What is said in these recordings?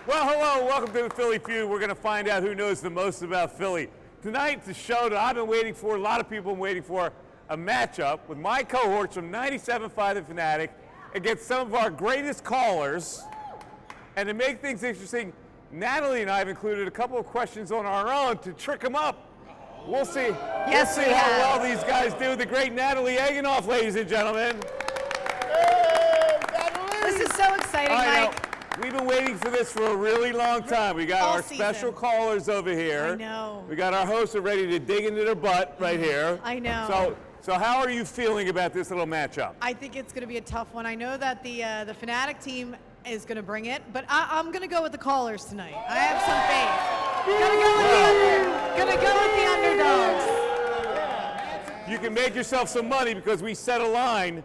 Well, hello, welcome to the Philly Feud. We're going to find out who knows the most about Philly. Tonight's the show that I've been waiting for, a lot of people have been waiting for, a matchup with my cohorts from 97.5 The Fanatic against some of our greatest callers. And to make things interesting, Natalie and I have included a couple of questions on our own to trick them up. We'll see. Yes, we'll see how well these guys do. The great Natalie Egenolf, ladies and gentlemen. Hey, Natalie! This is so exciting, Mike. We've been waiting for this for a really long time. We got All our special callers over here. I know. We got our hosts who are ready to dig into their butt right here. I know. So how are you feeling about this little matchup? I think it's going to be a tough one. I know that the Fanatic team is going to bring it, but I'm going to go with the callers tonight. I have some faith. Gonna go with the underdogs. You can make yourself some money because we set a line.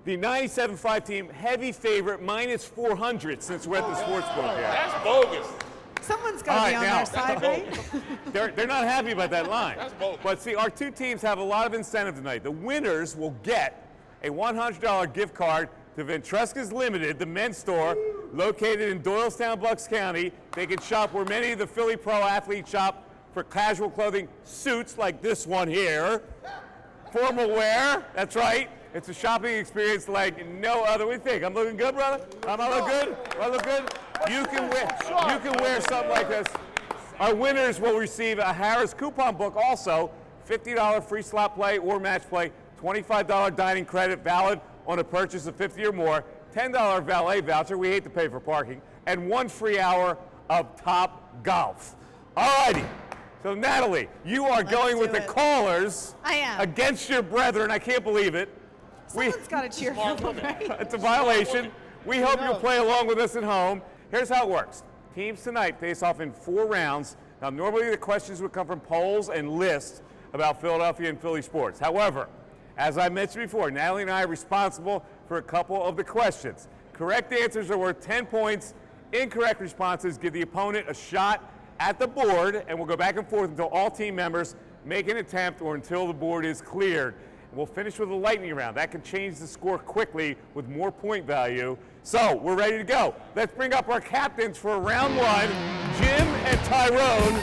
The 97.5 team, heavy favorite, minus 400 since we're at the sportsbook here. That's bogus. Someone's got to be on their side, right? They're not happy about that line. That's bogus. But see, our two teams have a lot of incentive tonight. The winners will get a $100 gift card to Ventresca's Limited, the men's store, located in Doylestown, Bucks County. They can shop where many of the Philly pro athletes shop for casual clothing, suits like this one here. Formal wear, that's right. It's a shopping experience like no other. What do you think? I'm looking good, brother? Am I look good? Do I look good? You can wear something like this. Our winners will receive a Harrah's coupon book also, $50 free slot play or match play, $25 dining credit valid on a purchase of $50 or more, $10 valet voucher, we hate to pay for parking, and 1 free hour of Top Golf. All righty. So Natalie, you are going with the callers. I am. Against your brethren. I can't believe it. Someone's got to cheer for them, right? It's a violation. We hope you'll play along with us at home. Here's how it works. Teams tonight face off in 4 rounds. Now, normally the questions would come from polls and lists about Philadelphia and Philly sports. However, as I mentioned before, Natalie and I are responsible for a couple of the questions. Correct answers are worth 10 points. Incorrect responses give the opponent a shot at the board, and we'll go back and forth until all team members make an attempt or until the board is cleared. We'll finish with a lightning round. That can change the score quickly with more point value. So we're ready to go. Let's bring up our captains for round 1, Jim and Tyrone.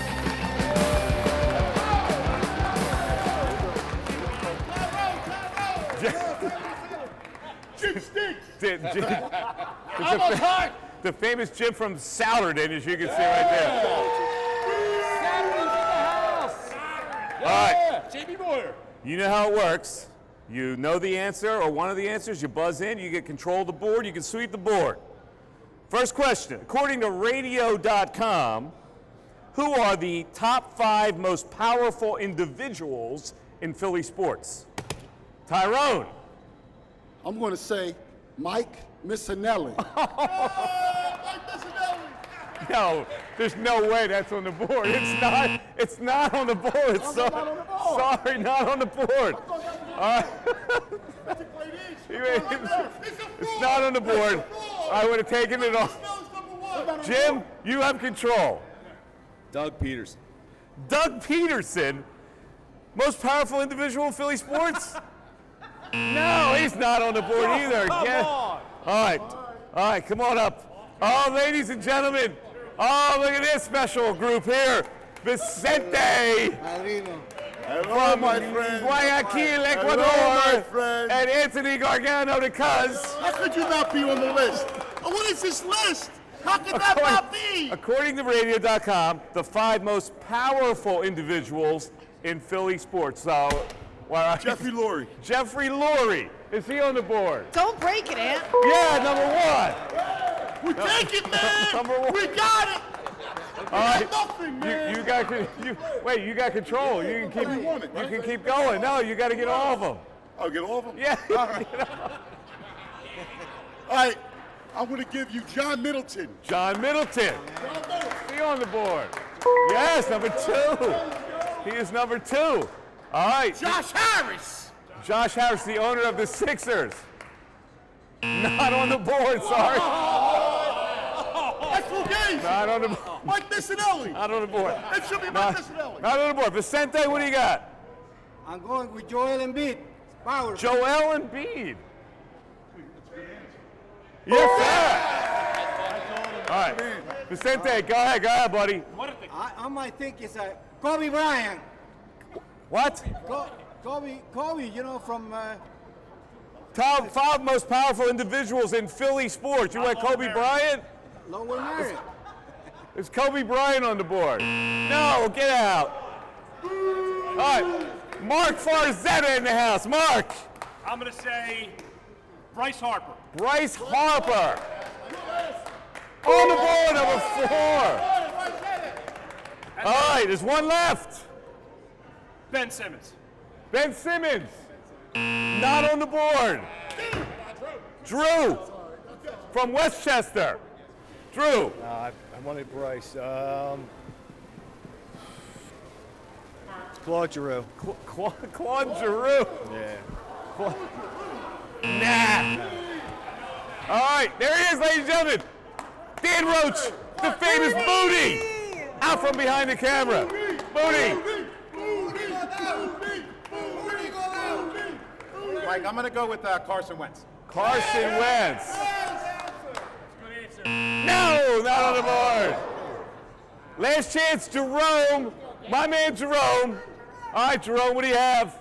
Jim stinks. The famous Jim from Souderton, as you can see right there. All right. JB Boyer. You know how it works. You know the answer or one of the answers, you buzz in, you get control of the board, you can sweep the board. First question, according to radio.com, who are the top 5 most powerful individuals in Philly sports? Tyrone. I'm going to say Mike Missanelli. No, there's no way that's on the board. It's not on the board. Sorry, not on the board. All right. It's not on the board. I would have taken it off. Jim, you have control. Doug Peterson. Doug Peterson, most powerful individual in Philly sports? No, he's not on the board either. All right, come on up. Oh, ladies and gentlemen. Oh, look at this special group here. Vicente. Hello, my friend. Guayaquil, Hello, Ecuador. my friend. And Anthony Gargano, the cuz. How could you not be on the list? What is this list? How could that not be? According to radio.com, the 5 most powerful individuals in Philly sports. So, Jeffrey Lurie. Jeffrey Lurie. Is he on the board? Don't break it, Ant. Yeah, number 1. We take it, man. Number 1. We got it. All right. Nothing, man. Wait, you got control. You can keep going. No, you got to get all of them. I'll get all of them? Yeah. All right. All right. I'm going to give you John Middleton. John Middleton. Is he on the board? Yes, number 2. He is number 2. All right. Josh Harris. Josh Harris, the owner of the Sixers. Not on the board, sorry. That's Fulgazi. Not on the board. Mike Missanelli. Not on the board. It should be Mike Missanelli. Not on the board. Vicente, what do you got? I'm going with Joel Embiid. Power. Joel Embiid. Yes, sir. All right. Vicente, go ahead, buddy. I might think it's a Kobe Bryant. What? Kobe, you know, from Top 5 most powerful individuals in Philly sports. You went Kobe Bryant? Lowell Marion. Is Kobe Bryant on the board? No, get out. All right, Mark Farzetta in the house. Mark. I'm going to say Bryce Harper. Bryce Harper. On the board, number 4. All right, there's one left. Ben Simmons. Ben Simmons. Not on the board. Drew. From Westchester. Drew. I wanted Bryce. Claude Giroux. Claude Giroux. Yeah. Nah. All right, there he is, ladies and gentlemen. Dan Roach, the famous Booty. Out from behind the camera. Booty. Mike, I'm going to go with Carson Wentz. Carson Wentz. No, not on the board. Last chance, Jerome. My man Jerome. All right, Jerome, what do you have?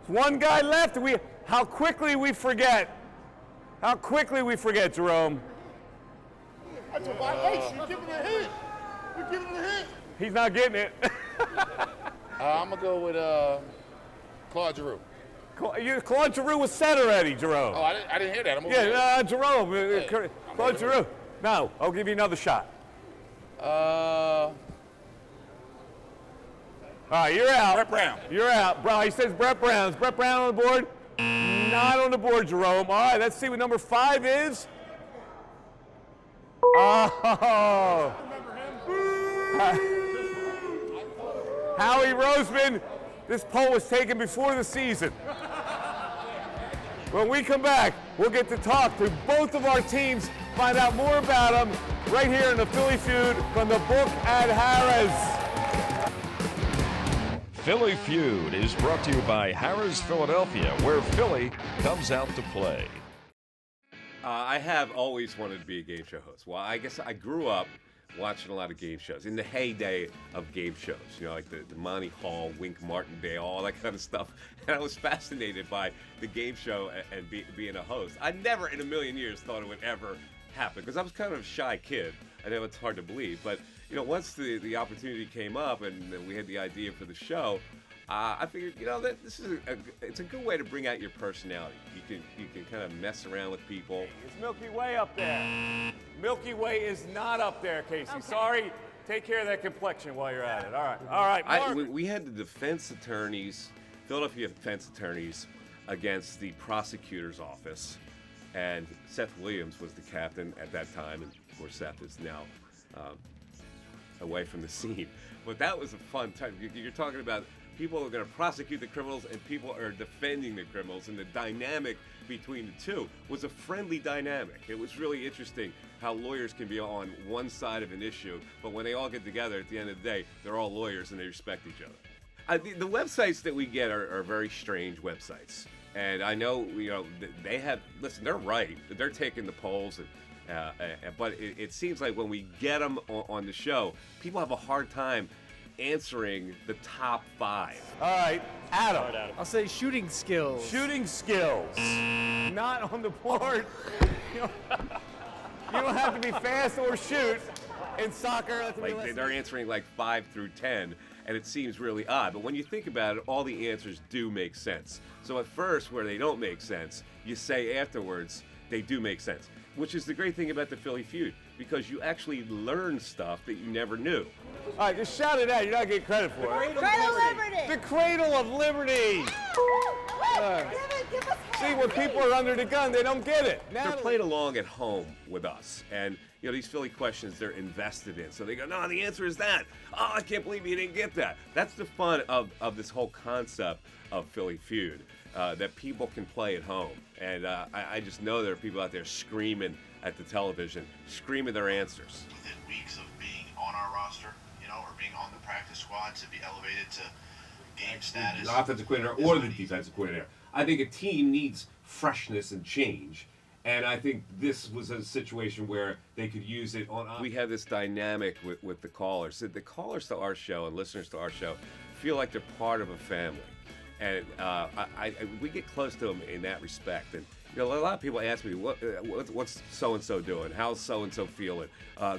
One guy left. How quickly we forget. How quickly we forget, Jerome. That's a violation. You're giving it a hit. You're giving it a hit. He's not getting it. I'm going to go with Claude Giroux. Claude Giroux was set already, Jerome. Oh, I didn't hear that. I'm over Yeah, Jerome. Claude Giroux. No, I'll give you another shot. here. All right, you're out. Brett Brown. You're out. Bro, he says Brett Brown. Is Brett Brown on the board? Not on the board, Jerome. All right, let's see what number 5 is. Oh. Howie Roseman. This poll was taken before the season. When we come back, we'll get to talk to both of our teams, find out more about them right here in the Philly Feud from the book at Harrah's. Philly Feud is brought to you by Harrah's Philadelphia, where Philly comes out to play. I have always wanted to be a game show host. Well, I guess I grew up watching a lot of game shows in the heyday of game shows, you know, like the Monty Hall, Wink Martindale, all that kind of stuff. And I was fascinated by the game show and being a host. I never in a million years thought it would ever happen because I was kind of a shy kid. I know it's hard to believe, but you know, once the opportunity came up and we had the idea for the show, I figured, you know, that this is it's a good way to bring out your personality. You can kind of mess around with people. Is Milky Way up there? Milky Way is not up there, Casey. Okay. Sorry. Take care of that complexion while you're at it. All right, Mark. We had the defense attorneys, Philadelphia defense attorneys, against the prosecutor's office, and Seth Williams was the captain at that time, and of course Seth is now away from the scene. But that was a fun time. You're talking about people are going to prosecute the criminals and people are defending the criminals, and the dynamic between the two was a friendly dynamic. It was really interesting how lawyers can be on one side of an issue, but when they all get together at the end of the day, they're all lawyers and they respect each other. The websites that we get are very strange websites. And I know, you know, they have, listen, they're right. They're taking the polls, but it seems like when we get them on the show, people have a hard time answering the top 5. All right, Adam. I'll say shooting skills. Shooting skills. Not on the board. You don't have to be fast or shoot in soccer. Like they're answering like 5 through 10, and it seems really odd. But when you think about it, all the answers do make sense. So at first, where they don't make sense, you say afterwards they do make sense, which is the great thing about the Philly Feud, because you actually learn stuff that you never knew. All right, just shout it out. You're not getting credit for it. Cradle of Liberty. The Cradle of Liberty. See, when people are under the gun, they don't get it. They're playing along at home with us, and you know these Philly questions they're invested in. So they go, no, the answer is that. Oh, I can't believe you didn't get that. That's the fun of this whole concept of Philly Feud, that people can play at home. And I just know there are people out there screaming at the television, screaming their answers. Within weeks of being on our roster, you know, or being on the practice squad, to be elevated to game status. The offensive coordinator or the defensive coordinator. I think a team needs freshness and change, And I think this was a situation where they could use it on. We have this dynamic with the callers. The callers to our show and listeners to our show feel like they're part of a family. And we get close to them in that respect. And you know, a lot of people ask me, what's so-and-so doing? How's so-and-so feeling?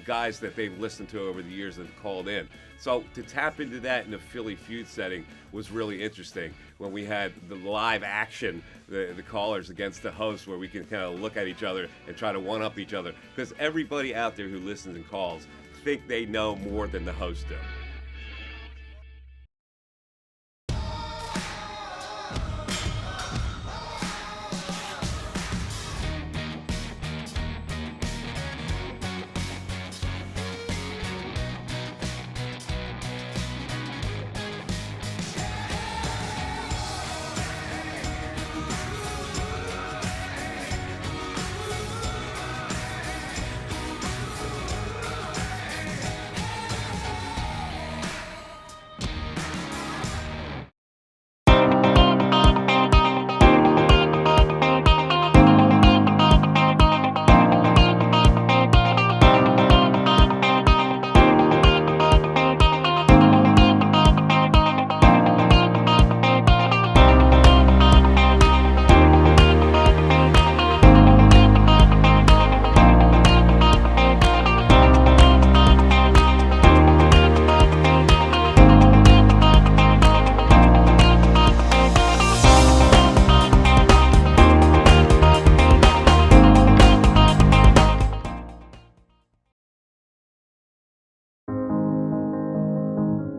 Guys that they've listened to over the years that have called in. So to tap into that in a Philly Feud setting was really interesting when we had the live action, the callers against the hosts, where we can kind of look at each other and try to one-up each other. Because everybody out there who listens and calls think they know more than the hosts do.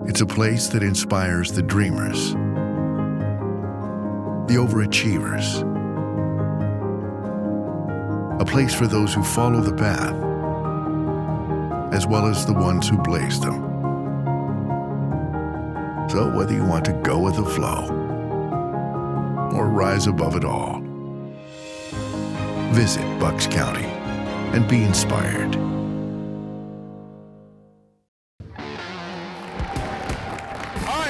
It's a place that inspires the dreamers, the overachievers, a place for those who follow the path, as well as the ones who blaze them. So whether you want to go with the flow or rise above it all, visit Bucks County and be inspired.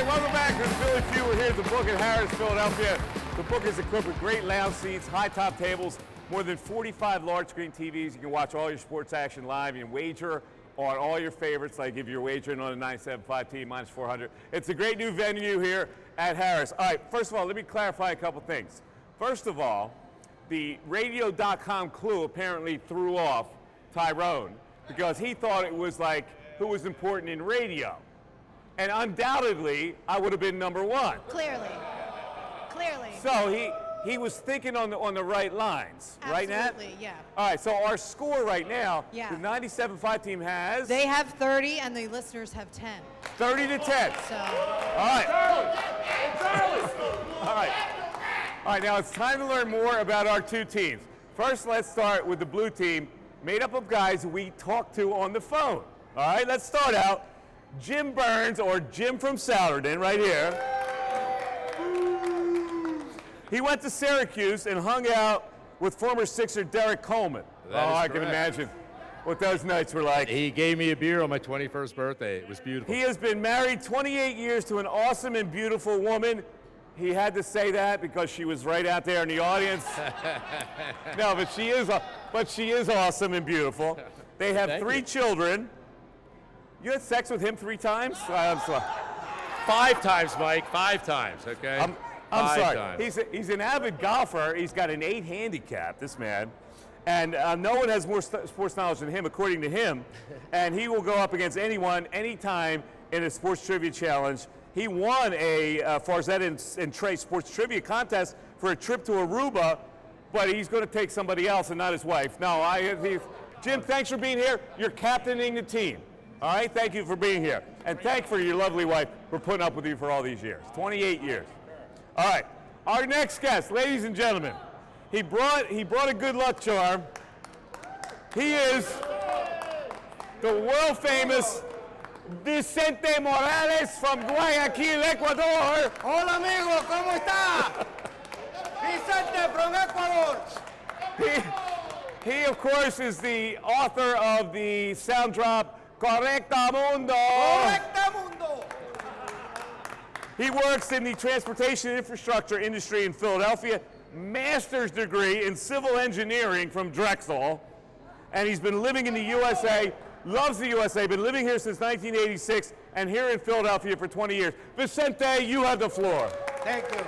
Welcome back to the Philly Feud. We're here at the Book in Harrah's, Philadelphia. The Book is equipped with great lounge seats, high top tables, more than 45 large screen TVs. You can watch all your sports action live. You can wager on all your favorites, like if you're wagering on a 975 team minus 400. It's a great new venue here at Harrah's. All right, first of all, let me clarify a couple things. First of all, the radio.com clue apparently threw off Tyrone because he thought it was like who was important in radio. And undoubtedly, I would have been number one. Clearly. So he was thinking on the right lines, right, Nat? Absolutely, yeah. All right, so our score right now, Yeah. the 97.5 team has? They have 30 and the listeners have 10. 30 to 10. So. All right. All right. All right, now it's time to learn more about our two teams. First, let's start with the blue team, made up of guys we talked to on the phone. All right, let's start out. Jim Burns, or Jim from Souderton, right here. He went to Syracuse and hung out with former Sixer Derek Coleman. I can imagine what those nights were like. He gave me a beer on my 21st birthday. It was beautiful. He has been married 28 years to an awesome and beautiful woman. He had to say that because she was right out there in the audience. No, but she is awesome and beautiful. They have three children. You had sex with him 3 times? I'm sorry. 5 times, Mike. 5 times, okay? I'm sorry. He's an avid golfer. He's got an 8 handicap, this man. And no one has more sports knowledge than him, according to him. And he will go up against anyone, anytime in a sports trivia challenge. He won a Farzette and Trey sports trivia contest for a trip to Aruba, but he's going to take somebody else and not his wife. No, Jim, thanks for being here. You're captaining the team. All right, thank you for being here. And thank for your lovely wife for putting up with you for all these years, 28 years. All right, our next guest, ladies and gentlemen, he brought a good luck charm. He is the world famous Vicente Morales from Guayaquil, Ecuador. Hola, amigo, ¿cómo está? Vicente from Ecuador. He, of course, is the author of the sound drop Correcta Mundo. Correcta Mundo. He works in the transportation infrastructure industry in Philadelphia. master's degree in civil engineering from Drexel, and he's been living in the USA, loves the USA, been living here since 1986, and here in Philadelphia for 20 years. Vicente, you have the floor. Thank you.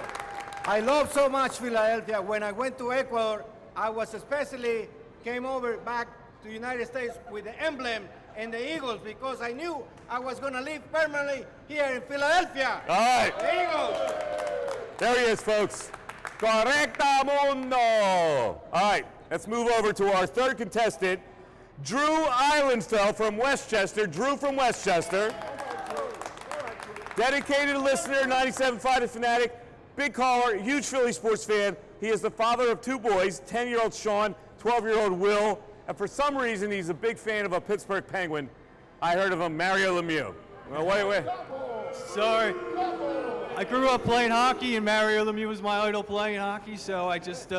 I love so much Philadelphia. When I went to Ecuador, I was especially came over back to the United States with the emblem and the Eagles because I knew I was going to live permanently here in Philadelphia. All right. The Eagles. There he is, folks. Correcta mundo. All right, let's move over to our third contestant, Drew Islandsfeld from Westchester. Drew from Westchester. Dedicated listener, 97.5 to Fanatic. Big caller, huge Philly sports fan. He is the father of two boys, 10-year-old Sean, 12-year-old Will. And for some reason, he's a big fan of a Pittsburgh Penguin. I heard of him, Mario Lemieux. Well, wait. Sorry. I grew up playing hockey, and Mario Lemieux was my idol playing hockey, so I just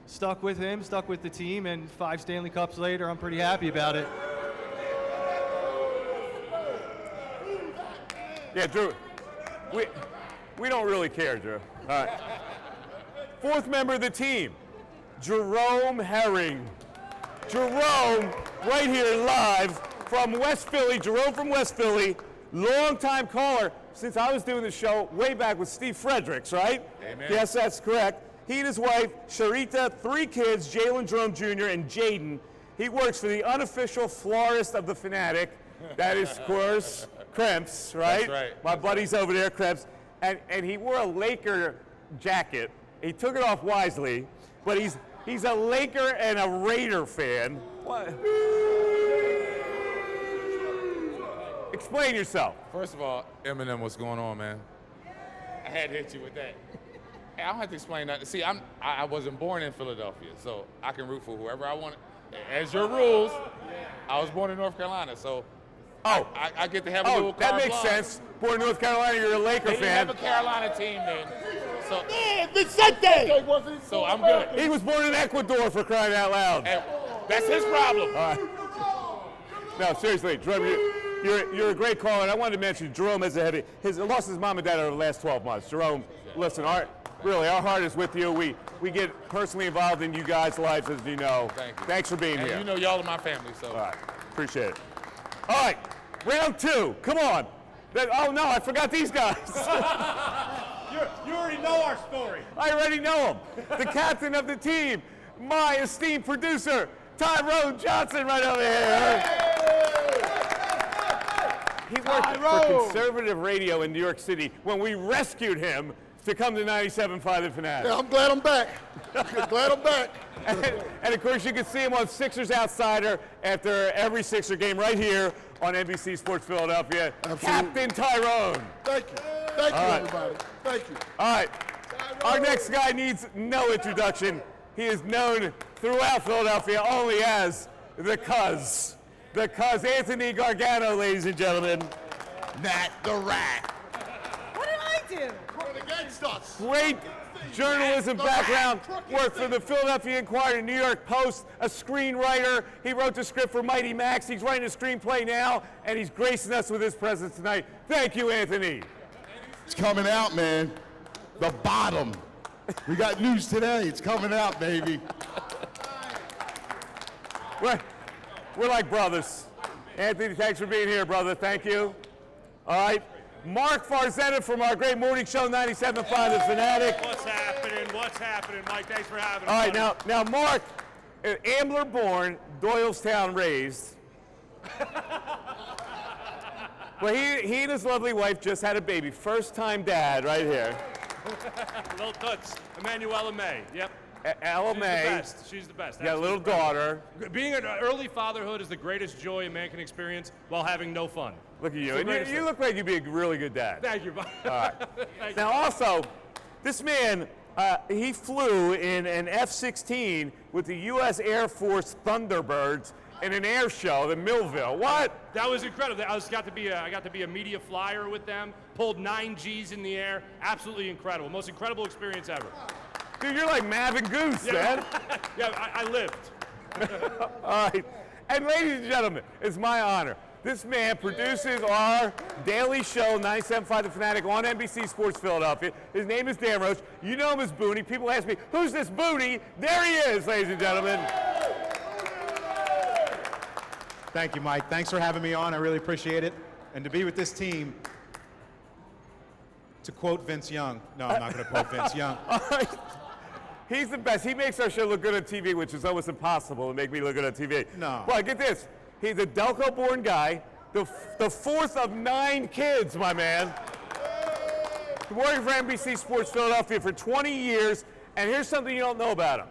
stuck with him, stuck with the team, and 5 Stanley Cups later, I'm pretty happy about it. Yeah, Drew, we don't really care, Drew. All right. Fourth member of the team, Jerome Herring. Jerome, right here live from West Philly. Jerome from West Philly, longtime caller since I was doing the show way back with Steve Fredericks, right? Amen. Yes, that's correct. He and his wife, Sharita, 3 kids, Jalen Jerome Jr. and Jaden. He works for the unofficial florist of the Fanatic. That is, of course, Kremps, right? That's right. My buddy's over there, Kremps. And he wore a Laker jacket. He took it off wisely, but he's a Laker and a Raider fan. What? Explain yourself. First of all, Eminem, what's going on, man? I had to hit you with that. Hey, I don't have to explain that. See, I wasn't born in Philadelphia, so I can root for whoever I want. As your rules, I was born in North Carolina, so I get to have a little that makes sense. Born in North Carolina, you're a Laker They fan. didn't have a Carolina team then. So, Vicente! so I'm good. He was born in Ecuador, for crying out loud. And that's his problem. All right. No, seriously, Jerome, you're a great caller, and I wanted to mention Jerome has lost his mom and dad over the last 12 months. Jerome, listen, our heart is with you. We get personally involved in you guys' lives, as you know. Thank you. Thanks for being And here. you know y'all are my family, so. All right, appreciate it. All right, round 2. Come on. Oh no, I forgot these guys. You already know our story. I already know him. The captain of the team, my esteemed producer, Tyrone Johnson, right over here. He worked for conservative radio in New York City when we rescued him to come to 97.5 The Fanatic. Yeah, I'm glad I'm back. Glad I'm back. And of course, you can see him on Sixers Outsider after every Sixer game right here on NBC Sports Philadelphia. Absolutely. Captain Tyrone. Thank you. Thank you, right. everybody. Thank you. All right. Our next guy needs no introduction. He is known throughout Philadelphia only as the Cuz. The Cuz, Anthony Gargano, ladies and gentlemen. Nat the Rat. What did I do? Going against us. Great journalism background, worked for the Philadelphia Inquirer, New York Post, a screenwriter. He wrote the script for Mighty Max. He's writing a screenplay now, and he's gracing us with his presence tonight. Thank you, Anthony. It's coming out, man. The bottom. We got news today. It's coming out, baby. We're like brothers. Anthony, thanks for being here, brother. Thank you. All right. Mark Farzetta from our great morning show, 97.5 The Fanatic. What's happening? What's happening, Mike? Thanks for having us. All right, buddy. now Mark, Ambler born, Doylestown raised. Well, he and his lovely wife just had a baby. First time dad right here. Little toots. Emanuela May. Yep. Ella May. She's the best. Got a little daughter. Being an early fatherhood is the greatest joy a man can experience while having no fun. Look at you. And you look like you'd be a really good dad. Thank you, buddy. All right. Thank Now, also, this man, he flew in an F-16 with the U.S. Air Force Thunderbirds in an air show in Millville. What? That was incredible. I got to be a media flyer with them. Pulled 9 Gs in the air. Absolutely incredible. Most incredible experience ever. Dude, you're like Mav Goose, man. Yeah, I lived. All right. And ladies and gentlemen, it's my honor. This man produces our daily show, 97.5 The Fanatic, on NBC Sports Philadelphia. His name is Dan Roach. You know him as Booney. People ask me, who's this Booney? There he is, ladies and gentlemen. Thank you, Mike. Thanks for having me on. I really appreciate it. And to be with this team, to quote Vince Young. No, I'm not going to quote Vince Young. All right. He's the best. He makes our show look good on TV, which is almost impossible to make me look good on TV. No. Well, get this. He's a Delco-born guy, the fourth of 9 kids, my man. Working for NBC Sports Philadelphia for 20 years, and here's something you don't know about him.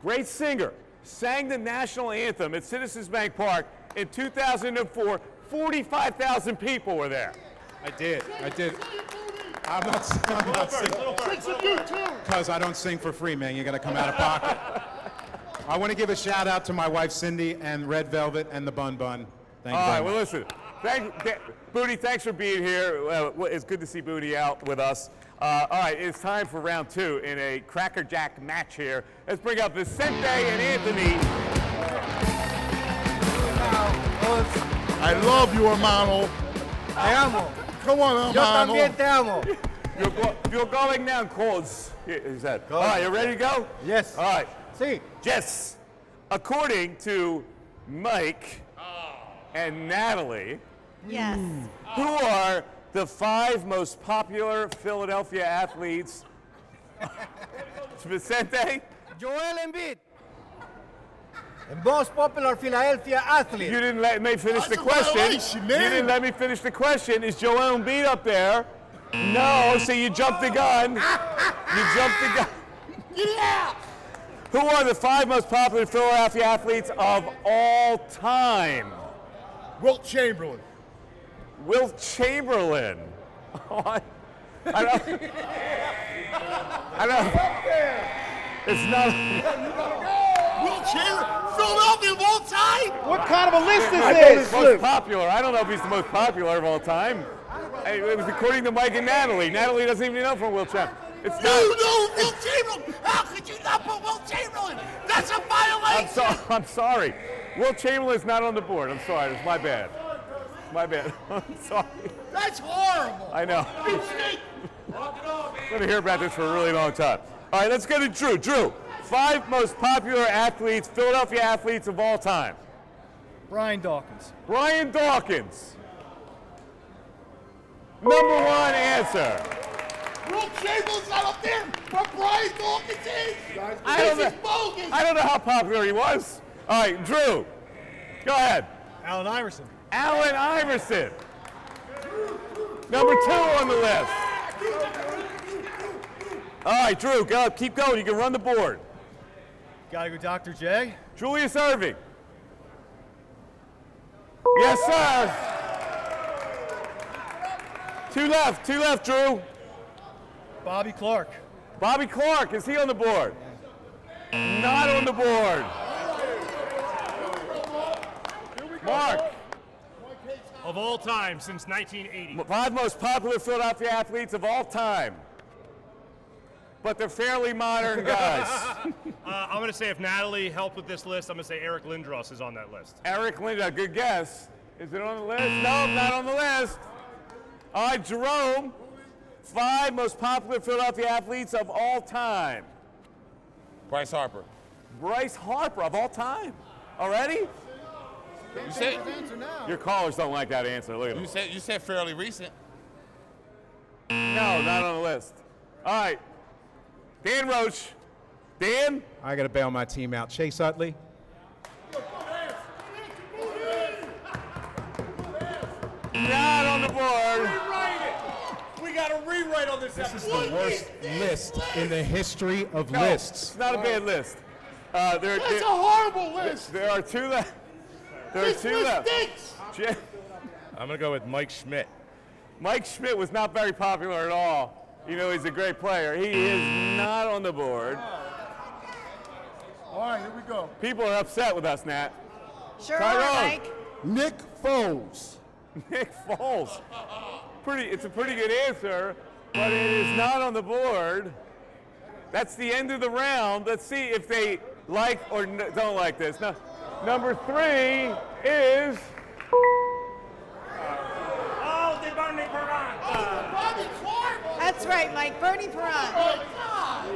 Great singer, sang the national anthem at Citizens Bank Park in 2004. 45,000 people were there. I did. I'm not singing. Because I don't sing for free, man. You got to come out of pocket. I want to give a shout out to my wife Cindy and Red Velvet and the Bun Bun. Thank you. All right, very well, much. listen. Booty, thanks for being here. It's good to see Booty out with us. All right, it's time for round 2 in a crackerjack match here. Let's bring up Vicente and Anthony. I love you, hermano. Te amo. Come on, Yo hermano. también te amo. You're going down cold, he said. All right, you ready to go? Yes. All right. Sí. Yes. According to Mike and Natalie, Yes. who are the 5 most popular Philadelphia athletes? Vicente? Joel Embiid. The most popular Philadelphia athlete. You didn't let me finish the question. You didn't let me finish the question. Is Joel Embiid up there? No, so you jumped the gun. You jumped the gun. Yeah! Who are the 5 most popular Philadelphia athletes of all time? Wilt Chamberlain. Wilt Chamberlain. Oh, I don't. It's not. Wilt Chamberlain. Philadelphia of all time? What kind of a list is I this? think most popular. I don't know if he's the most popular of all time. It was according to Mike and Natalie. Natalie doesn't even know from Wilt Chamberlain. It's not. You know Wilt Chamberlain. How could you not put Wilt Chamberlain? That's a violation. I'm sorry. Wilt Chamberlain's not on the board. I'm sorry. It's my bad. My bad. I'm sorry. That's horrible. I know. You stink. I'm going to hear about this for a really long time. All right, let's go to Drew. Drew, 5 most popular athletes, Philadelphia athletes of all time. Brian Dawkins. Brian Dawkins. Number 1 answer. Wilt Chamberlain's not up there, but Brian Dawkins is. This is bogus. I don't know how popular he was. All right, Drew, go ahead. Allen Iverson. Allen Iverson. Number 2 on the list. All right, Drew, go. Keep going. You can run the board. Gotta go Dr. J. Julius Erving. Yes, sir. 2 left, Drew. Bobby Clark. Bobby Clark, is he on the board? Not on the board. Mark. Of all time since 1980. 5 most popular Philadelphia athletes of all time. But they're fairly modern guys. I'm going to say if Natalie helped with this list, I'm going to say Eric Lindros is on that list. Eric Lindros, good guess. Is it on the list? No, not on the list. All right, Jerome. 5 most popular Philadelphia athletes of all time. Bryce Harper. Bryce Harper of all time. Already? You said Your callers don't like that answer. Look at them. you said fairly recent. No, not on the list. All right. Dan Roach. Dan? I got to bail my team out. Chase Utley. Not on the board. We got to rewrite on this This is episode. the worst list in the history of No, lists. It's not a bad list. That's a horrible list. There are 2 left. There are This 2 list left. stinks. I'm going to go with Mike Schmidt. Mike Schmidt was not very popular at all. You know, he's a great player. He is not on the board. All right, here we go. People are upset with us, Nat. Sure Tyrone. are, Mike. Nick Foles. Nick Foles. It's a pretty good answer, but it is not on the board. That's the end of the round. Let's see if they like or don't like this. Now, number 3 is right, Mike. Bernie Perron.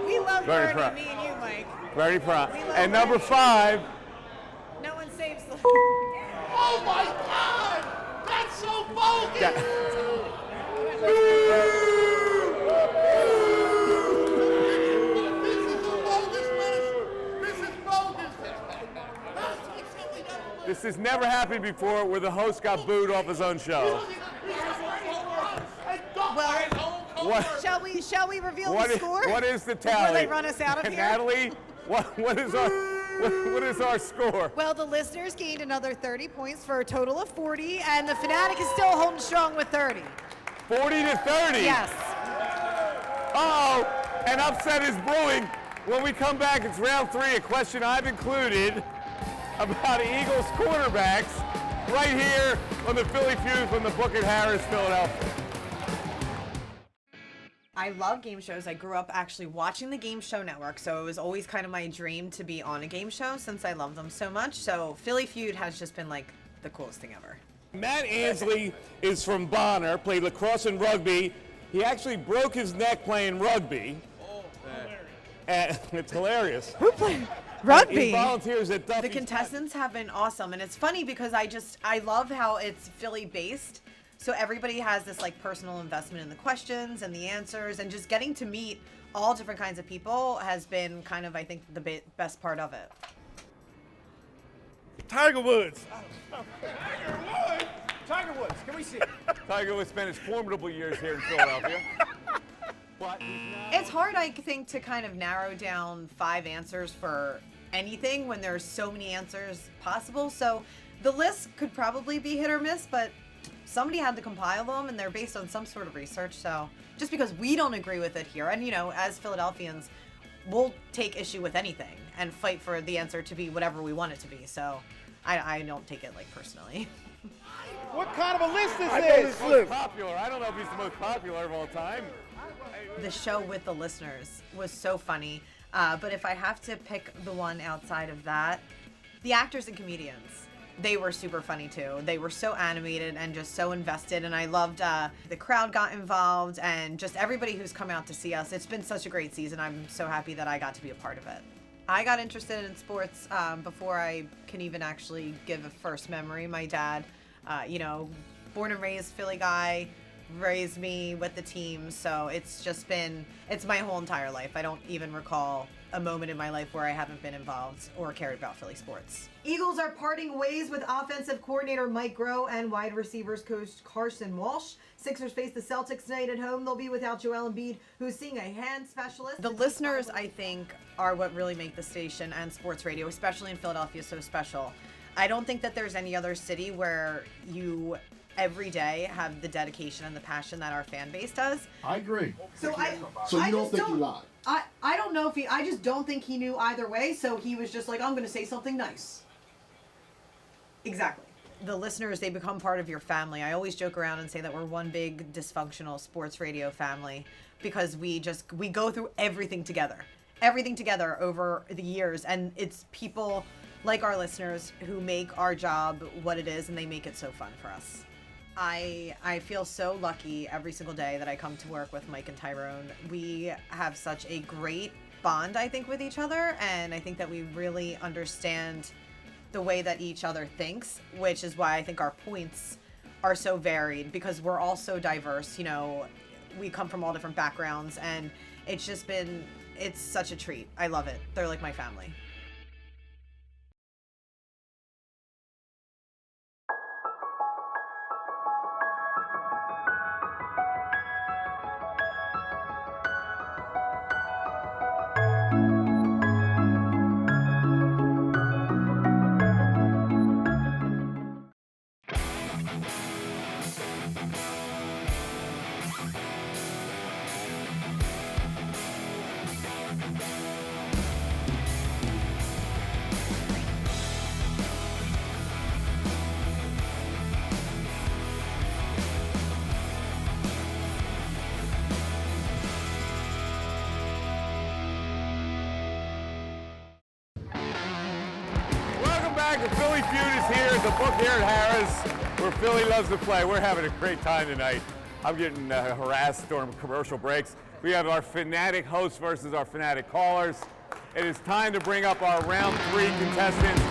We love Bernie Bernie, Perron. me and you, Mike. Bernie Perron. We love And number Bernie. 5, No one saves the. Oh my God! That's so bogus! Yeah. This is a bogus list. This is bogus. this has never happened before where the host got booed off his own show. Well, What? shall we reveal What the is, score? what is the Before tally? they run us out of here? Natalie, what is our score? Well, the listeners gained another 30 points for a total of 40, and the Fanatic is still holding strong with 30. 40 to 30. Yes. Oh, an upset is brewing. When we come back, it's round 3, a question I've included about Eagles quarterbacks right here on the Philly Feud from the book at Harrah's, Philadelphia. I love game shows. I grew up actually watching the Game Show Network, so it was always kind of my dream to be on a game show since I love them so much. So Philly Feud has just been like the coolest thing ever. Matt Ansley is from Bonner, played lacrosse and rugby. He actually broke his neck playing rugby. And it's hilarious. Who played rugby? He volunteers at Duffy's. The contestants have been awesome, and it's funny because I love how it's Philly based. So everybody has this like personal investment in the questions and the answers, and just getting to meet all different kinds of people has been kind of, I think, the best part of it. Tiger Woods. Tiger Woods, can we see it? Tiger Woods spent his formidable years here in Philadelphia. But It's hard, I think, to kind of narrow down 5 answers for anything when there's so many answers possible. So the list could probably be hit or miss, but somebody had to compile them, and they're based on some sort of research. So just because we don't agree with it here, and as Philadelphians, we'll take issue with anything and fight for the answer to be whatever we want it to be. So I don't take it like personally. What kind of a list is I this? know he's most popular. I don't know if he's the most popular of all time. The show with the listeners was so funny. But if I have to pick the one outside of that, the actors and comedians, they were super funny too. They were so animated and just so invested, and I loved the crowd got involved and just everybody who's come out to see us. It's been such a great season. I'm so happy that I got to be a part of it. I got interested in sports before I can even actually give a first memory. My dad, born and raised Philly guy, raised me with the team, so it's my whole entire life. I don't even recall a moment in my life where I haven't been involved or cared about Philly sports. Eagles are parting ways with offensive coordinator Mike Groh and wide receivers coach Carson Walsh. Sixers face the Celtics tonight at home. They'll be without Joel Embiid, who's seeing a hand specialist. The listeners, I think, are what really make the station and sports radio, especially in Philadelphia, so special. I don't think that there's any other city where you every day have the dedication and the passion that our fan base does. I agree. So you don't think he lied? I don't know if I just don't think he knew either way, so he was just like, I'm going to say something nice. Exactly. The listeners, they become part of your family. I always joke around and say that we're one big dysfunctional sports radio family because we go through everything together over the years, and it's people like our listeners who make our job what it is, and they make it so fun for us. I feel so lucky every single day that I come to work with Mike and Tyrone. We have such a great bond, I think, with each other, and I think that we really understand the way that each other thinks, which is why I think our points are so varied, because we're all so diverse. We come from all different backgrounds, and it's such a treat. I love it. They're like my family. The Philly Feud is here at the book here at Harrah's, where Philly loves to play. We're having a great time tonight. I'm getting harassed during commercial breaks. We have our Fanatic hosts versus our Fanatic callers. It is time to bring up our round 3 contestants.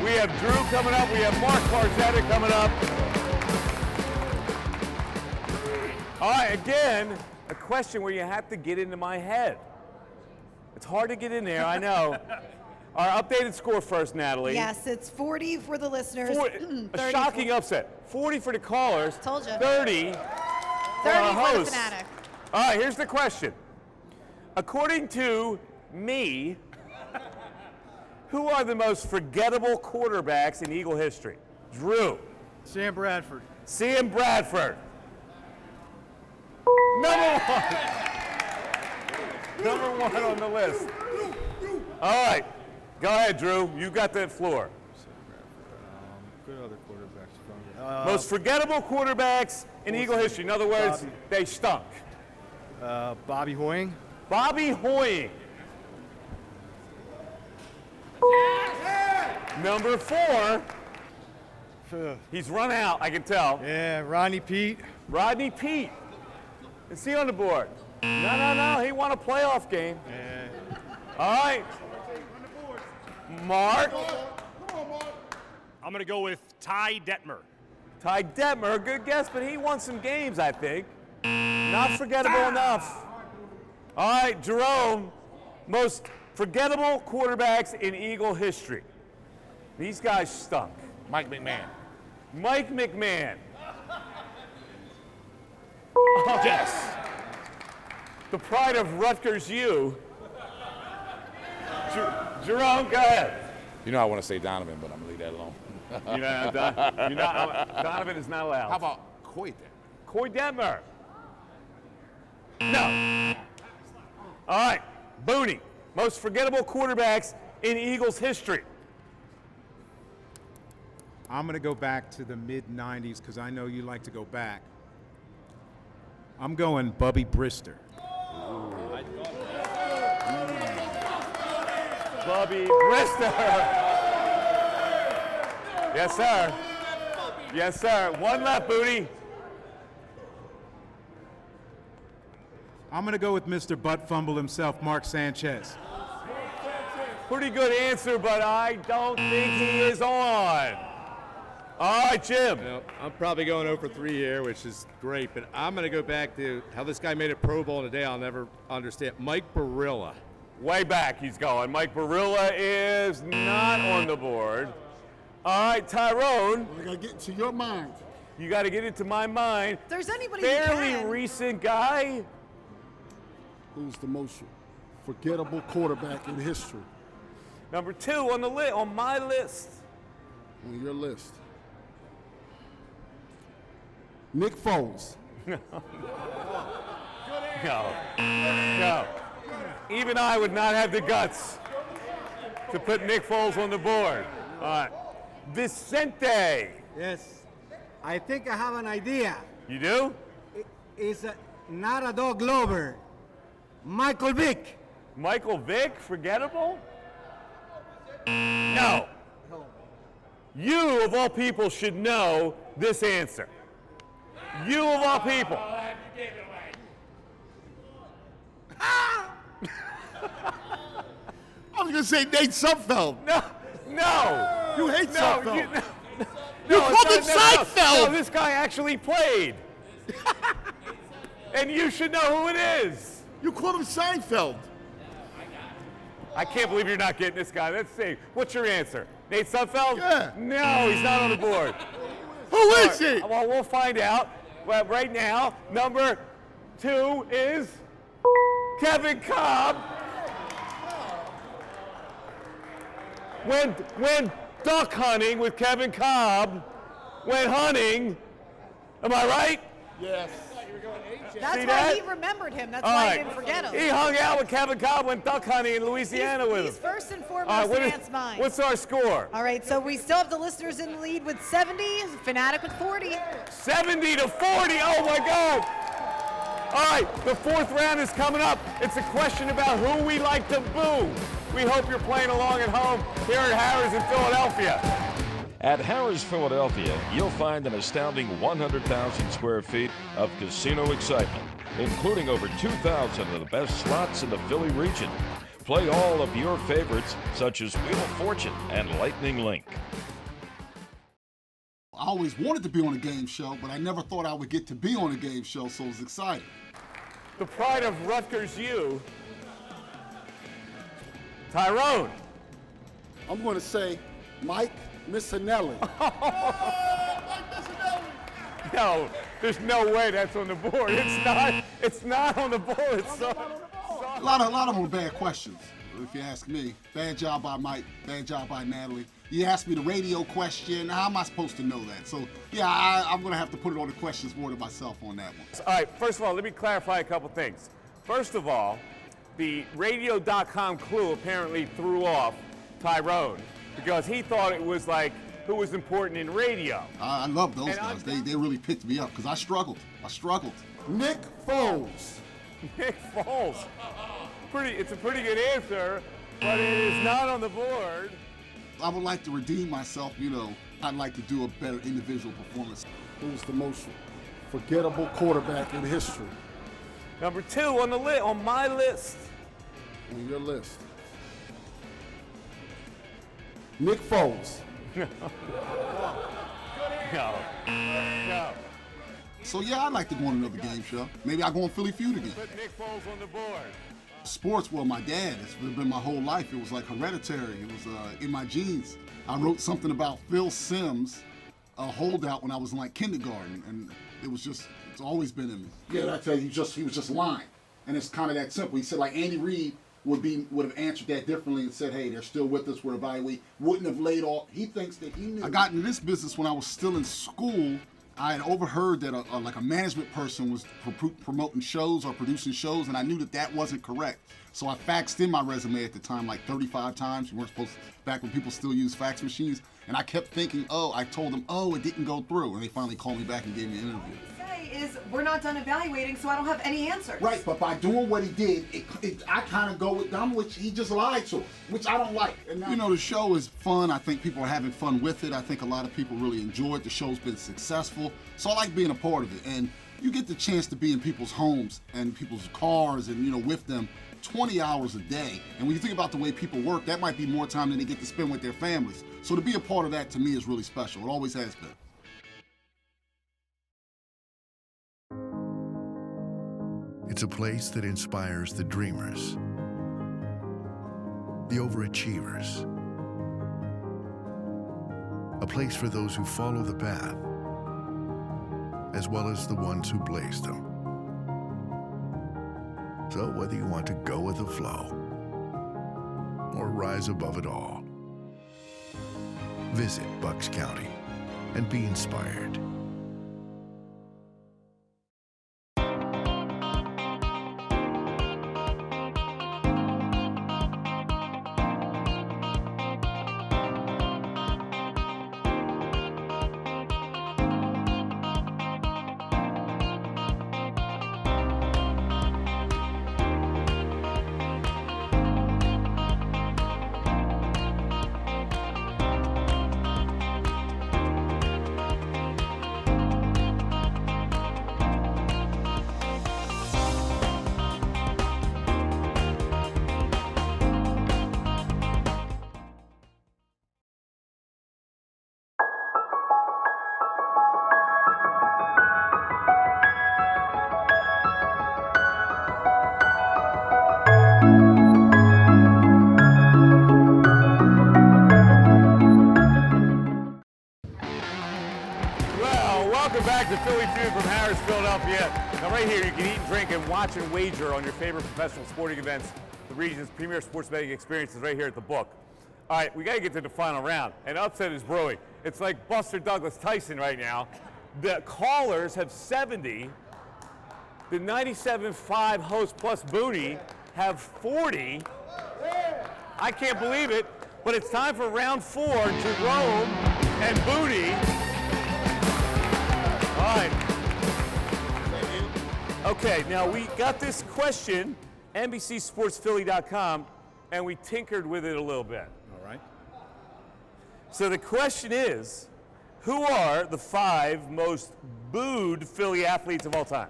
We have Drew coming up. We have Mark Forgettable coming up. All right, again, a question where you have to get into my head. It's hard to get in there, I know. Our updated score first, Natalie. Yes, it's 40 for the listeners. 40, a shocking upset. 40 for the callers. Told you. 30 for our for hosts. the Fanatic. All right, here's the question. According to me, who are the most forgettable quarterbacks in Eagle history? Drew. Sam Bradford. Sam Bradford. Number 1. Number 1 on the list. All right. Go ahead, Drew. You got that floor. Good other quarterbacks. Most forgettable quarterbacks in Eagle history. In other words, they stunk. Bobby Hoying. Bobby Hoying. Number 4. He's run out, I can tell. Yeah, Rodney Pete. Rodney Pete. Is he on the board? No. He won a playoff game. Yeah. All right. Mark. I'm going to go with Ty Detmer. Ty Detmer, good guess, but he won some games, I think. Not forgettable enough. All right, Jerome, most forgettable quarterbacks in Eagle history. These guys stunk. Mike McMahon. Mike McMahon. Yes. The pride of Rutgers U. Jerome, go ahead. You know I want to say Donovan, but I'm going to leave that alone. Donovan is not allowed. How about Coy Detmer? Coy Detmer. No. All right, Booney. Most forgettable quarterbacks in Eagles history. I'm going to go back to the mid-'90s because I know you like to go back. I'm going Bubby Brister. Bubby Brister. Yes, sir. Yes, sir. One left, Booty. I'm going to go with Mr. Butt Fumble himself, Mark Sanchez. Pretty good answer, but I don't think he is on. All right, Jim. I'm probably going 0 for 3 here, which is great, but I'm going to go back to how this guy made a Pro Bowl in a day I'll never understand. Mike Barilla. Way back he's going. Mike Barilla is not on the board. All right, Tyrone. I gotta get into your mind. You got to get into my mind. If there's anybody fairly recent guy. Who's the most forgettable quarterback in history? Number 2 on the list, on my list. On your list. Nick Foles. No. Even I would not have the guts to put Nick Foles on the board. All right. Vicente. Yes. I think I have an idea. You do? It's not a dog lover. Michael Vick. Michael Vick, forgettable? No. You, of all people, should know this answer. You, of all people. I was going to say Nate Sudfeld. No. You hate Sudfeld. You called him Seinfeld. No, this guy actually played. And you should know who it is. You called him Seinfeld. I can't believe you're not getting this guy. Let's see. What's your answer? Nate Sudfeld? Yeah. No, he's not on the board. Who is he? Well, we'll find out. Well, right now, number 2 is Kevin Cobb. When duck hunting with Kevin Cobb went hunting, am I right? Yes. That's See why that? he remembered him. That's All why right. I didn't forget him. He hung out with Kevin Cobb, went duck hunting in Louisiana with him. He's first and foremost All right, in Ant's mind. what's our score? All right, so we still have the listeners in the lead with 70, Fanatic with 40. 70 to 40, oh my God. All right, the 4th round is coming up. It's a question about who we like to boo. We hope you're playing along at home here at Harrah's in Philadelphia. At Harrah's Philadelphia, you'll find an astounding 100,000 square feet of casino excitement, including over 2,000 of the best slots in the Philly region. Play all of your favorites, such as Wheel of Fortune and Lightning Link. I always wanted to be on a game show, but I never thought I would get to be on a game show, so I was excited. The pride of Rutgers U, Tyrone. I'm going to say Mike Missanelli. No, there's no way that's on the board. It's not on the board. It's so, A lot of them were bad questions, if you ask me. Bad job by Mike, bad job by Natalie. You asked me the radio question, how am I supposed to know that? So, yeah, I'm going to have to put it on the questions more to myself on that one. All right, first of all, let me clarify a couple things. First of all, the radio.com clue apparently threw off Tyrone because he thought it was like who was important in radio. I love those guys. They really picked me up because I struggled. Nick Foles. Nick Foles. It's a pretty good answer, but it is not on the board. I would like to redeem myself, I'd like to do a better individual performance. Who's the most forgettable quarterback in history? Number 2 on my list. On your list. Nick Foles. No. So yeah, I'd like to go on another game show. Maybe I'll go on Philly Feud again. Put Nick Foles on the board. Sports, well, my dad, it's been my whole life. It was like hereditary. It was in my genes. I wrote something about Phil Simms, a holdout when I was in like kindergarten, and it's always been in me. Yeah, I tell you, he was just lying. And it's kind of that simple. He said like Andy Reid would have answered that differently and said, hey, they're still with us, we're evaluating. Wouldn't have laid off. He thinks that he knew. I got into this business when I was still in school. I had overheard that a management person was promoting shows or producing shows, and I knew that wasn't correct. So I faxed in my resume at the time like 35 times. You weren't supposed to, back when people still used fax machines. And I kept thinking, I told them, it didn't go through. And they finally called me back and gave me an interview. Is we're not done evaluating, so I don't have any answers. Right, but by doing what he did, I kind of go with them, which he just lied to us, which I don't like. And the show is fun. I think people are having fun with it. I think a lot of people really enjoy it. The show's been successful, so I like being a part of it. And you get the chance to be in people's homes and people's cars and, with them 20 hours a day. And when you think about the way people work, that might be more time than they get to spend with their families. So to be a part of that, to me, is really special. It always has been. It's a place that inspires the dreamers, the overachievers. A place for those who follow the path, as well as the ones who blaze them. So whether you want to go with the flow or rise above it all, visit Bucks County and be inspired. Welcome back to Philly Feud from Harrah's, Philadelphia. Now right here, you can eat and drink and watch and wager on your favorite professional sporting events. The region's premier sports betting experience is right here at the book. All right, we got to get to the final round. An upset is brewing. It's like Buster Douglas Tyson right now. The callers have 70. The 97.5 host plus Booty have 40. I can't believe it, but it's time for round 4. Jerome and Booty. All right. Okay, now we got this question, NBCSportsPhilly.com, and we tinkered with it a little bit. All right. So the question is, who are the 5 most booed Philly athletes of all time?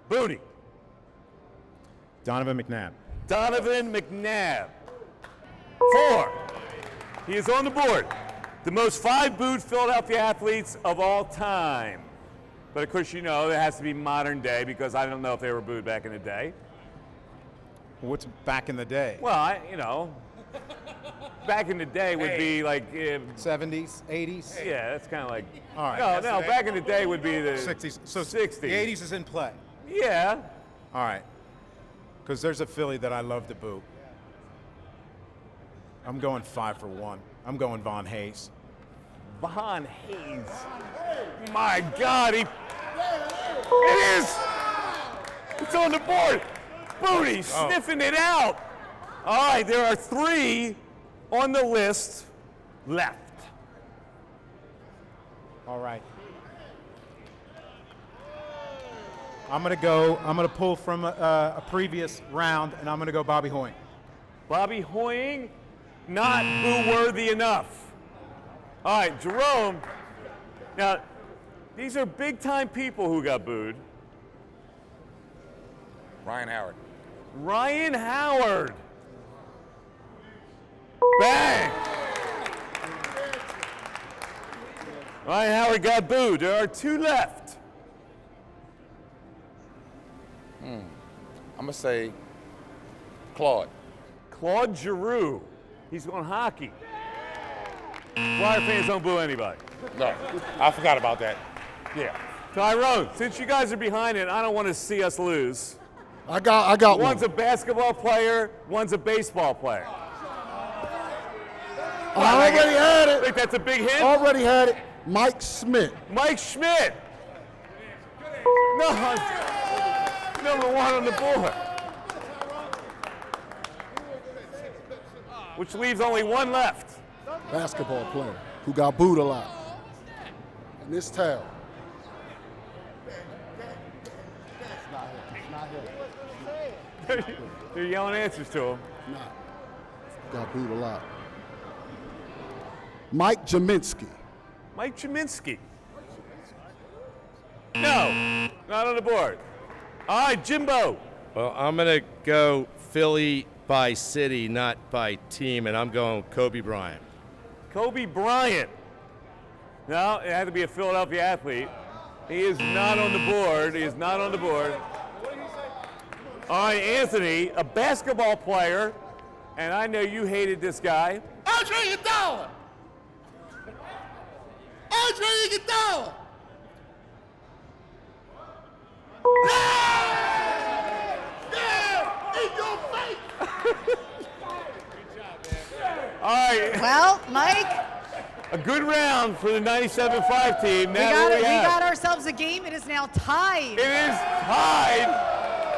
Booty. Donovan McNabb. Donovan McNabb. 4. He is on the board. The most 5 booed Philadelphia athletes of all time. But of course, you know, it has to be modern day because I don't know if they were booed back in the day. What's back in the day? Well, you know, back in the day would be like 70s, 80s. Yeah, that's kind of like. All right. No, back in the day would be the 60s. So 60s. The 80s is in play. Yeah. All right. Because there's a Philly that I love to boo. I'm going 5 for 1. I'm going Von Hayes. Von Hayes. My God, it is. It's on the board. Booty sniffing it out. All right, there are 3 on the list left. All right. I'm going to pull from a previous round, and I'm going to go Bobby Hoying. Bobby Hoying, not boo-worthy enough. All right, Jerome. Now, these are big-time people who got booed. Ryan Howard. Ryan Howard. Bang! Ryan Howard got booed. There are 2 left. I'm going to say Claude. Claude Giroux. He's on hockey. Flyer fans don't boo anybody. No, I forgot about that. Yeah. Tyrone, since you guys are behind it, I don't want to see us lose. I got One's one. a basketball player, one's a baseball player. I already had it. Think that's a big hit? Already had it. Mike Schmidt. Mike Schmidt. No, number 1 on the board. Which leaves only 1 left. Basketball player who got booed a lot. And this towel. They're yelling answers to him. Got booed a lot. Mike Jaminski. Mike Jaminski. No, not on the board. All right, Jimbo. Well, I'm going to go Philly by city, not by team, and I'm going Kobe Bryant. Kobe Bryant. No, it had to be a Philadelphia athlete. He is not on the board. He is not on the board. All right, Anthony, a basketball player, and I know you hated this guy. Andre Iguodala. Andre Iguodala. Yeah! In your face! All right. Well, Mike, A good round for the 97.5 team. we Now got, we got ourselves a game. It is now tied. It is tied.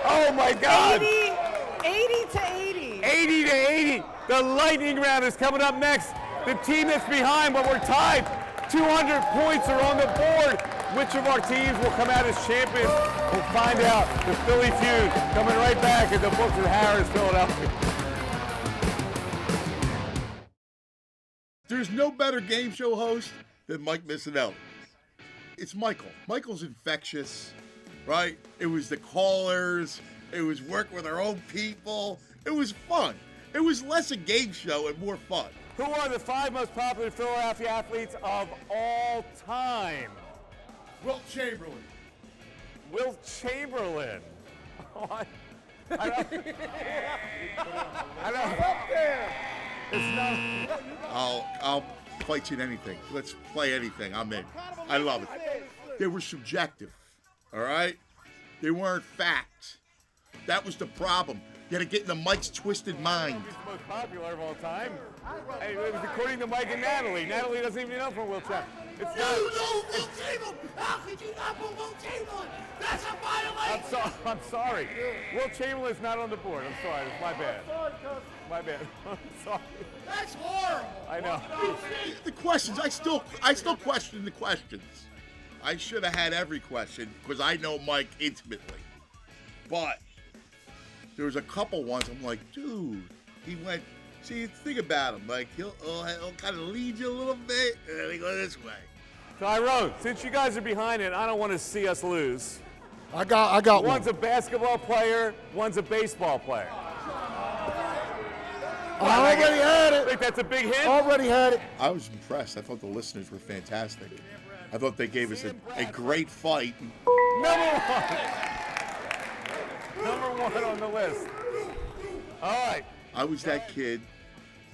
Oh my God. 80 to 80. 80 to 80. The lightning round is coming up next. The team that's behind, but we're tied. 200 points are on the board. Which of our teams will come out as champions? We'll find out. The Philly Feud coming right back at the books of Harrah's Philadelphia. There's no better game show host than Mike Missanelli. It's Michael. Michael's infectious, right? It was the callers. It was working with our own people. It was fun. It was less a game show and more fun. Who are the 5 most popular Philadelphia athletes of all time? Wilt Chamberlain. Wilt Chamberlain. Oh, I don't. It's not. I'll fight you in anything. Let's play anything. I'm in. I love it. They were subjective, all right? They weren't fact. That was the problem. You had to get in the Mike's twisted mind. He's the most popular of all time. Hey, it was according to Mike and Natalie. Natalie doesn't even know from Wilt Chamberlain. It's not. You know Wilt Chamberlain! How could you not put Wilt Chamberlain? That's a violation! I'm sorry. Wilt Chamberlain's not on the board. I'm sorry. It's my bad. My bad. I'm sorry. That's horrible. I know. The questions, I still question the questions. I should have had every question because I know Mike intimately. But there was a couple ones I'm like, dude, he went See, think about him. Like, he'll kind of lead you a little bit, and then he go this way. Tyrone, since you guys are behind it, I don't want to see us lose. I got one. One's a basketball player, one's a baseball player. I already had it. I think that's a big hit. Already had it. I was impressed. I thought the listeners were fantastic. I thought they gave us a great fight. Number one on the list. All right. I was that kid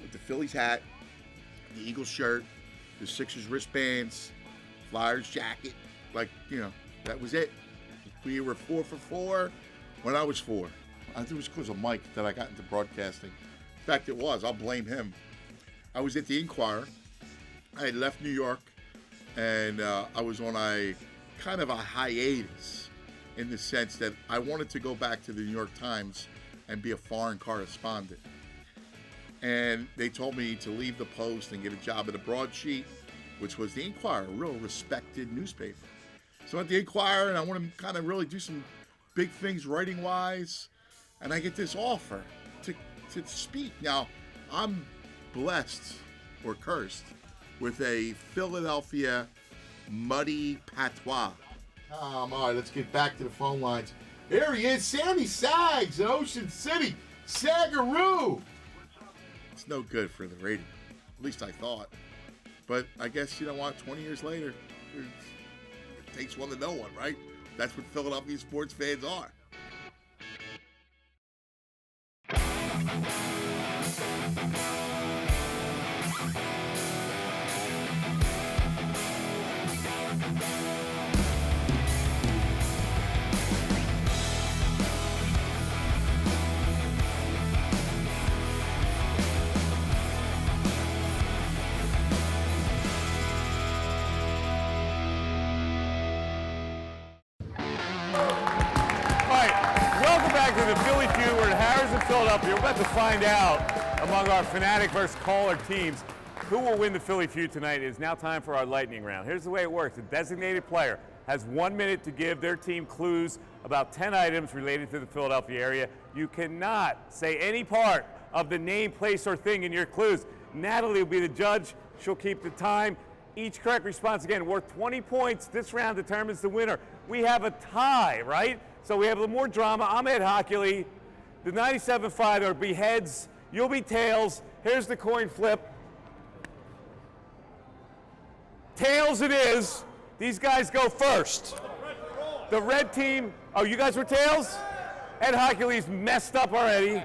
with the Phillies hat, the Eagles shirt, the Sixers wristbands, Flyers jacket. Like, that was it. We were 4 for 4 when I was 4. I think it was because of Mike that I got into broadcasting. In fact, it was. I'll blame him. I was at the Inquirer. I had left New York, and I was on a kind of a hiatus in the sense that I wanted to go back to the New York Times and be a foreign correspondent. And they told me to leave the Post and get a job at a broadsheet, which was the Inquirer, a real respected newspaper. So at the Inquirer, and I want to kind of really do some big things writing-wise, and I get this offer to speak. Now, I'm blessed or cursed with a Philadelphia muddy patois. All right, let's get back to the phone lines. Here he is, Sammy Sags in Ocean City. Sagaroo! It's no good for the radio. At least I thought. But I guess, you know what, 20 years later, it takes one to know one, right? That's what Philadelphia sports fans are. To the Philly Pheud. We're at Harrah's in Philadelphia. We're about to find out among our Fanatic versus Caller teams who will win the Philly Pheud tonight. It is now time for our lightning round. Here's the way it works. A designated player has 1 minute to give their team clues about 10 items related to the Philadelphia area. You cannot say any part of the name, place, or thing in your clues. Natalie will be the judge. She'll keep the time. Each correct response, again, worth 20 points. This round determines the winner. We have a tie, right? So we have a little more drama. I'm Ed Hockley. The 97.5, there'll be heads. You'll be tails. Here's the coin flip. Tails it is. These guys go first. The red team, oh, you guys were tails? Ed Hockley's messed up already.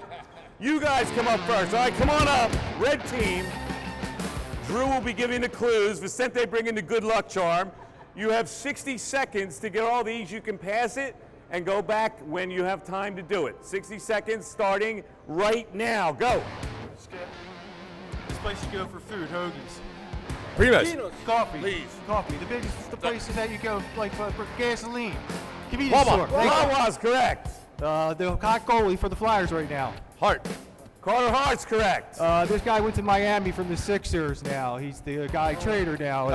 You guys come up first. All right, come on up. Red team. Drew will be giving the clues. Vicente bringing the good luck charm. You have 60 seconds to get all these. You can pass it and go back when you have time to do it. 60 seconds starting right now. Go. Skip. This place you go for food, hoagies. Primus. Coffee. Please. Coffee. The places that you go like for gasoline. Convenience Wawa. store. Wawa's correct. The hot goalie for the Flyers right now. Hart. Carter Hart's correct. This guy went to Miami from the Sixers now. He's the guy trader now.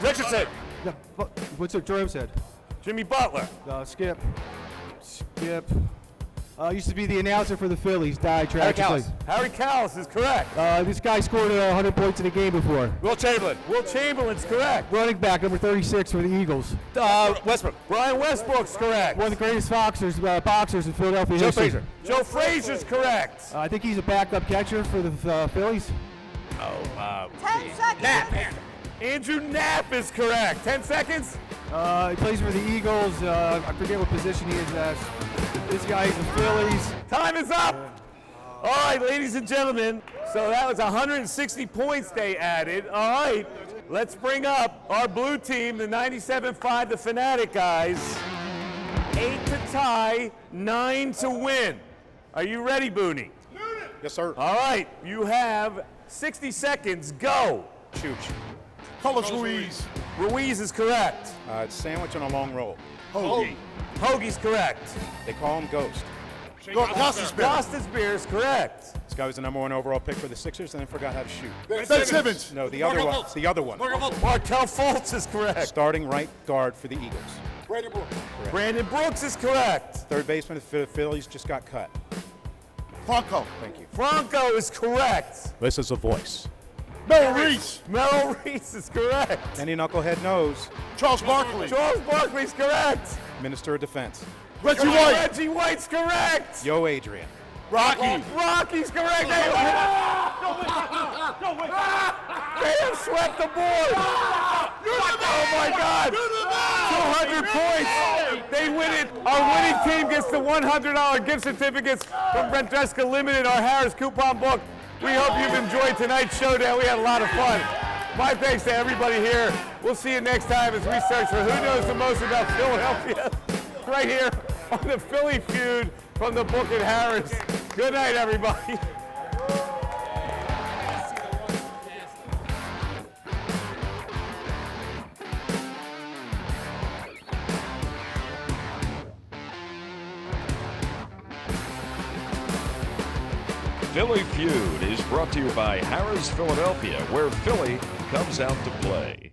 Richardson. What's what Jerome said? Jimmy Butler. Skip. Used to be the announcer for the Phillies. Died tragically. Harry Callis is correct. This guy scored 100 points in a game before. Will Chamberlain. Will Chamberlain's correct. Running back, number 36 for the Eagles. Westbrook. Brian Westbrook's correct. One of the greatest boxers in Philadelphia Joe history. Frazier. Joe Frazier's correct. I think he's a backup catcher for the Phillies. 10 seconds. Andrew Knapp is correct. 10 seconds. He plays for the Eagles. I forget what position he is as. This guy is the Phillies. Time is up. All right, ladies and gentlemen. So that was 160 points they added. All right, let's bring up our blue team, the 97.5, the Fanatic guys. 8 to tie, 9 to win. Are you ready, Booney? Yes, sir. All right, you have 60 seconds. Go. Shoot. Carlos Ruiz. Ruiz is correct. It's sandwich on a long roll. Hoagie. Hoagie's correct. They call him Ghost. Gostis Beer is correct. This guy was the #1 overall pick for the Sixers and then forgot how to shoot. Ben Simmons. No, the other one. The other one. Markel Fultz is correct. Starting right guard for the Eagles. Brandon Brooks. Brandon Brooks is correct. Third baseman for the Phillies just got cut. Franco. Thank you. Franco is correct. This is a voice. Merrill Reese. Merrill Reese is correct. Any knucklehead knows. Charles Barkley. Charles Barkley's correct. Minister of Defense. Reggie White. Reggie White's correct. Yo, Adrian. Rocky. Rocky's correct. They have swept the board. Oh my God. 200 points. They win it. Our winning team gets the $100 gift certificates from Brentresca Limited, our Harrah's coupon book. We hope you've enjoyed tonight's showdown. We had a lot of fun. My thanks to everybody here. We'll see you next time as we search for who knows the most about Philadelphia. Right here on the Philly Feud from the book at Harrah's. Good night, everybody. Philly Feud is brought to you by Harrah's Philadelphia, where Philly comes out to play.